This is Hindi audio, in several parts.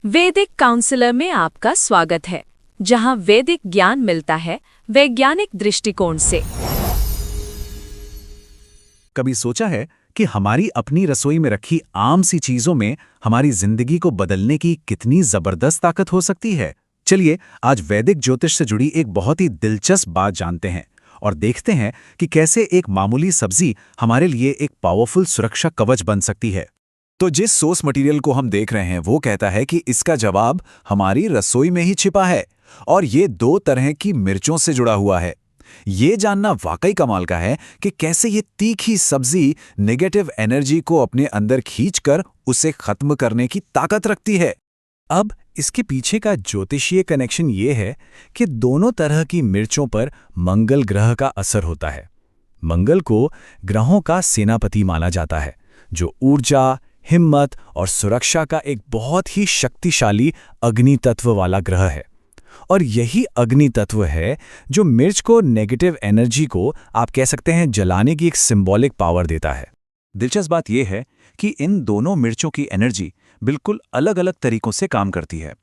वैदिक काउंसलर में आपका स्वागत है, जहां वैदिक ज्ञान मिलता है वैज्ञानिक दृष्टिकोण से। कभी सोचा है कि हमारी अपनी रसोई में रखी आम सी चीजों में हमारी जिंदगी को बदलने की कितनी जबरदस्त ताकत हो सकती है? चलिए आज वैदिक ज्योतिष से जुड़ी एक बहुत ही दिलचस्प बात जानते हैं और देखते हैं कि कैसे एक मामूली सब्जी हमारे लिए एक पावरफुल सुरक्षा कवच बन सकती है। तो जिस सोर्स मटेरियल को हम देख रहे हैं वो कहता है कि इसका जवाब हमारी रसोई में ही छिपा है और ये 2 तरह की मिर्चों से जुड़ा हुआ है। ये जानना वाकई कमाल का है कि कैसे ये तीखी सब्जी नेगेटिव एनर्जी को अपने अंदर खींचकर उसे खत्म करने की ताकत रखती है। अब इसके पीछे का ज्योतिषीय कनेक्शन ये है कि दोनों तरह की मिर्चों पर मंगल ग्रह का असर होता है। मंगल को ग्रहों का सेनापति माना जाता है, जो ऊर्जा, हिम्मत और सुरक्षा का एक बहुत ही शक्तिशाली अग्नि तत्व वाला ग्रह है। और यही अग्नि तत्व है जो मिर्च को नेगेटिव एनर्जी को आप कह सकते हैं जलाने की एक सिंबॉलिक पावर देता है। दिलचस्प बात यह है कि इन दोनों मिर्चों की एनर्जी बिल्कुल अलग अलग तरीकों से काम करती है।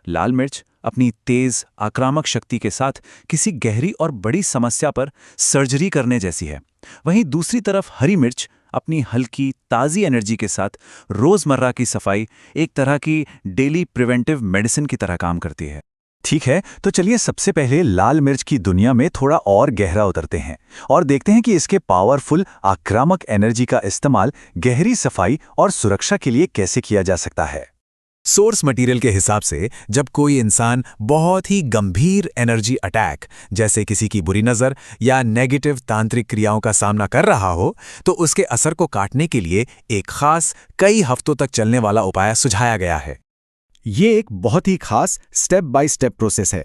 लाल मिर्च अपनी तेज आक्रामक शक्ति के साथ किसी गहरी और बड़ी समस्या पर सर्जरी करने जैसी है। वहीं दूसरी तरफ हरी मिर्च अपनी हल्की ताज़ी एनर्जी के साथ रोज़मर्रा की सफाई, एक तरह की डेली प्रिवेंटिव मेडिसिन की तरह काम करती है। ठीक है, तो चलिए सबसे पहले लाल मिर्च की दुनिया में थोड़ा और गहरा उतरते हैं और देखते हैं कि इसके पावरफुल आक्रामक एनर्जी का इस्तेमाल गहरी सफाई और सुरक्षा के लिए कैसे किया जा सकता है। सोर्स मटेरियल के हिसाब से जब कोई इंसान बहुत ही गंभीर एनर्जी अटैक जैसे किसी की बुरी नज़र या नेगेटिव तांत्रिक क्रियाओं का सामना कर रहा हो, तो उसके असर को काटने के लिए एक खास कई हफ्तों तक चलने वाला उपाय सुझाया गया है। ये एक बहुत ही खास स्टेप बाय स्टेप प्रोसेस है।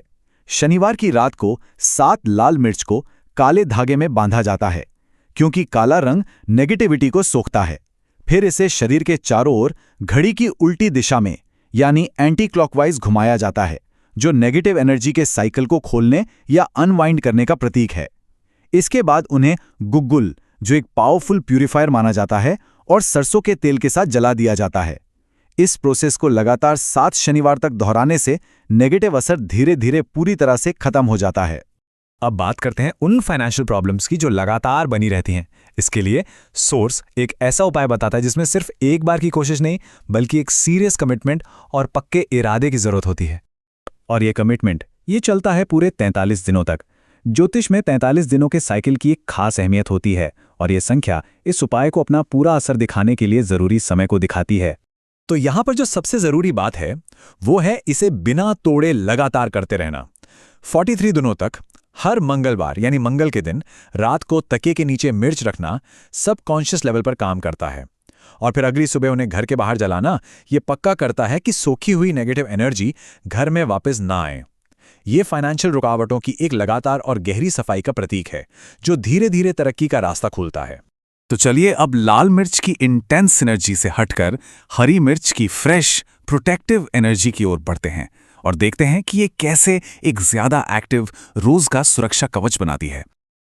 शनिवार की रात को 7 लाल मिर्च को काले धागे में बांधा जाता है, क्योंकि काला रंग नेगेटिविटी को सोखता है। फिर इसे शरीर के चारों ओर घड़ी की उल्टी दिशा में यानी एंटी क्लॉकवाइज घुमाया जाता है, जो नेगेटिव एनर्जी के साइकिल को खोलने या अनवाइंड करने का प्रतीक है। इसके बाद उन्हें गुग्गुल, जो एक पावरफुल प्यूरिफायर माना जाता है, और सरसों के तेल के साथ जला दिया जाता है। इस प्रोसेस को लगातार 7 शनिवार तक दोहराने से नेगेटिव असर धीरे धीरे पूरी तरह से खत्म हो जाता है। अब बात करते हैं उन फाइनेंशियल प्रॉब्लम्स की जो लगातार बनी रहती हैं। इसके लिए सोर्स एक ऐसा उपाय बताता है जिसमें सिर्फ एक बार की कोशिश नहीं, बल्कि एक सीरियस कमिटमेंट और पक्के इरादे की जरूरत होती है। और ये कमिटमेंट ये चलता है पूरे 43 दिनों तक। ज्योतिष में 43 दिनों के साइकिल की एक खास अहमियत होती है और ये संख्या इस उपाय को अपना पूरा असर दिखाने के लिए जरूरी समय को दिखाती है। तो यहां पर जो सबसे जरूरी बात है वो है इसे बिना तोड़े लगातार करते रहना। 43 दिनों तक हर मंगलवार यानी मंगल के दिन रात को तकिए के नीचे मिर्च रखना सबकॉन्शियस लेवल पर काम करता है और फिर अगली सुबह उन्हें घर के बाहर जलाना ये पक्का करता है कि सोखी हुई नेगेटिव एनर्जी घर में वापस ना आए। ये फाइनेंशियल रुकावटों की एक लगातार और गहरी सफाई का प्रतीक है जो धीरे धीरे तरक्की का रास्ता खोलता है। तो चलिए अब लाल मिर्च की इंटेंस एनर्जी से हटकर हरी मिर्च की फ्रेश प्रोटेक्टिव एनर्जी की ओर बढ़ते हैं और देखते हैं कि ये कैसे एक ज्यादा एक्टिव रोज का सुरक्षा कवच बनाती है।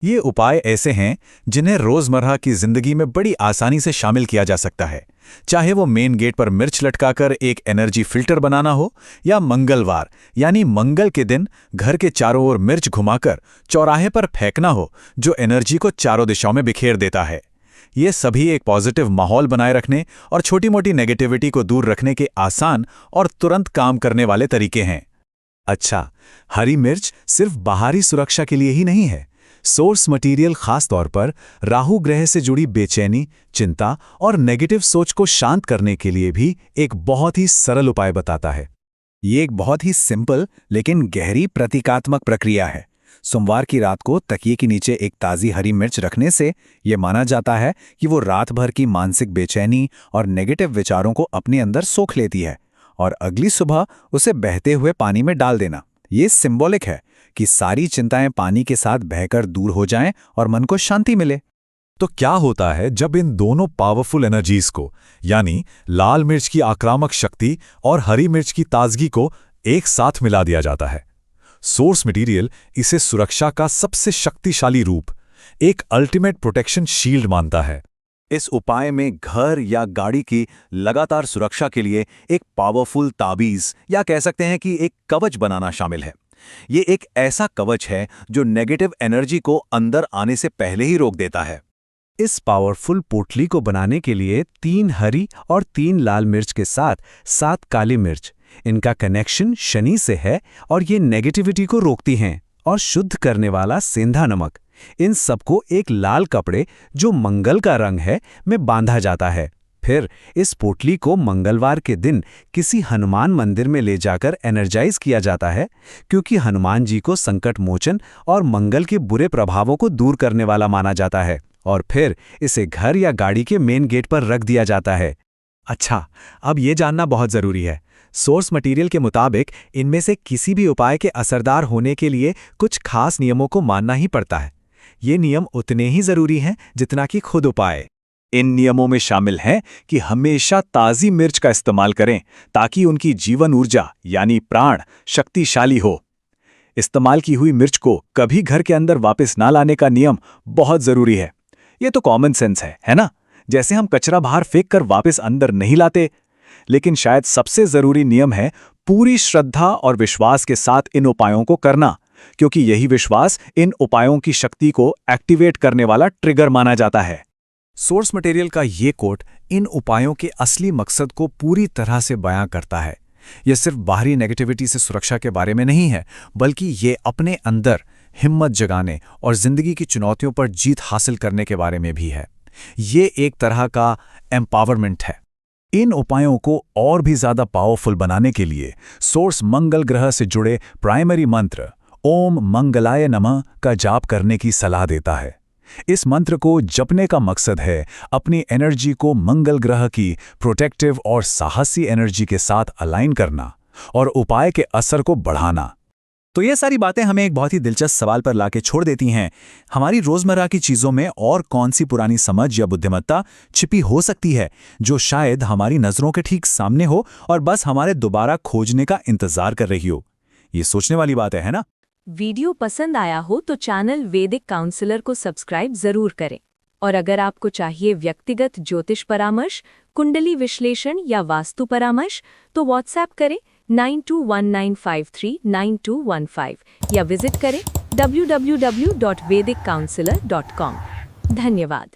ये उपाय ऐसे हैं जिन्हें रोजमर्रा की जिंदगी में बड़ी आसानी से शामिल किया जा सकता है, चाहे वो मेन गेट पर मिर्च लटकाकर एक एनर्जी फिल्टर बनाना हो या मंगलवार यानी मंगल के दिन घर के चारों ओर मिर्च घुमाकर चौराहे पर फेंकना हो, जो एनर्जी को चारों दिशाओं में बिखेर देता है। ये सभी एक पॉजिटिव माहौल बनाए रखने और छोटी मोटी नेगेटिविटी को दूर रखने के आसान और तुरंत काम करने वाले तरीके हैं। अच्छा, हरी मिर्च सिर्फ बाहरी सुरक्षा के लिए ही नहीं है। सोर्स मटेरियल खास तौर पर राहु ग्रह से जुड़ी बेचैनी, चिंता और नेगेटिव सोच को शांत करने के लिए भी एक बहुत ही सरल उपाय बताता है। ये एक बहुत ही सिंपल लेकिन गहरी प्रतीकात्मक प्रक्रिया है। सोमवार की रात को तकिए के नीचे एक ताज़ी हरी मिर्च रखने से यह माना जाता है कि वो रात भर की मानसिक बेचैनी और नेगेटिव विचारों को अपने अंदर सोख लेती है और अगली सुबह उसे बहते हुए पानी में डाल देना। ये सिंबॉलिक है कि सारी चिंताएं पानी के साथ बहकर दूर हो जाएं और मन को शांति मिले। तो क्या होता है जब इन दोनों पावरफुल एनर्जीज को यानी लाल मिर्च की आक्रामक शक्ति और हरी मिर्च की ताजगी को एक साथ मिला दिया जाता है? सोर्स मटेरियल इसे सुरक्षा का सबसे शक्तिशाली रूप, एक अल्टीमेट प्रोटेक्शन शील्ड मानता है। इस उपाय में घर या गाड़ी की लगातार सुरक्षा के लिए एक पावरफुल ताबीज या कह सकते हैं कि एक कवच बनाना शामिल है। ये एक ऐसा कवच है जो नेगेटिव एनर्जी को अंदर आने से पहले ही रोक देता है। इस पावरफुल पोटली को बनाने के लिए 3 हरी और 3 लाल मिर्च के साथ 7 काली मिर्च, इनका कनेक्शन शनि से है और ये नेगेटिविटी को रोकती हैं, और शुद्ध करने वाला सेंधा नमक, इन सबको एक लाल कपड़े जो मंगल का रंग है में बांधा जाता है। फिर इस पोटली को मंगलवार के दिन किसी हनुमान मंदिर में ले जाकर एनर्जाइज किया जाता है, क्योंकि हनुमान जी को संकट मोचन और मंगल के बुरे प्रभावों को दूर करने वाला माना जाता है। और फिर इसे घर या गाड़ी के मेन गेट पर रख दिया जाता है। अच्छा, अब ये जानना बहुत जरूरी है, सोर्स मटेरियल के मुताबिक इनमें से किसी भी उपाय के असरदार होने के लिए कुछ खास नियमों को मानना ही पड़ता है। ये नियम उतने ही जरूरी हैं जितना कि खुद उपाय। इन नियमों में शामिल है कि हमेशा ताज़ी मिर्च का इस्तेमाल करें ताकि उनकी जीवन ऊर्जा यानी प्राण शक्तिशाली हो। इस्तेमाल की हुई मिर्च को कभी घर के अंदर वापस ना लाने का नियम बहुत जरूरी है। ये तो कॉमन सेंस है ना? जैसे हम कचरा बाहर फेंक कर वापस अंदर नहीं लाते। लेकिन शायद सबसे जरूरी नियम है पूरी श्रद्धा और विश्वास के साथ इन उपायों को करना, क्योंकि यही विश्वास इन उपायों की शक्ति को एक्टिवेट करने वाला ट्रिगर माना जाता है। सोर्स मटेरियल का ये कोट इन उपायों के असली मकसद को पूरी तरह से बयां करता है। यह सिर्फ बाहरी नेगेटिविटी से सुरक्षा के बारे में नहीं है, बल्कि ये अपने अंदर हिम्मत जगाने और जिंदगी की चुनौतियों पर जीत हासिल करने के बारे में भी है। ये एक तरह का एम्पावरमेंट है। इन उपायों को और भी ज्यादा पावरफुल बनाने के लिए सोर्स मंगल ग्रह से जुड़े प्राइमरी मंत्र ओम मंगलाय नमः का जाप करने की सलाह देता है। इस मंत्र को जपने का मकसद है अपनी एनर्जी को मंगल ग्रह की प्रोटेक्टिव और साहसी एनर्जी के साथ अलाइन करना और उपाय के असर को बढ़ाना। तो ये सारी बातें हमें एक बहुत ही दिलचस्प सवाल पर लाके छोड़ देती हैं। हमारी रोजमर्रा की चीजों में और कौन सी पुरानी समझ या बुद्धिमत्ता छिपी हो सकती है जो शायद हमारी नजरों के ठीक सामने हो और बस हमारे दोबारा खोजने का इंतजार कर रही हो? ये सोचने वाली बात है ना? वीडियो पसंद आया हो तो चैनल वैदिक काउंसलर को सब्सक्राइब जरूर करें। और अगर आपको चाहिए व्यक्तिगत ज्योतिष परामर्श, कुंडली विश्लेषण या वास्तु परामर्श, तो व्हाट्सएप करें 9219539215 या विजिट करें www.vediccounselor.com। धन्यवाद।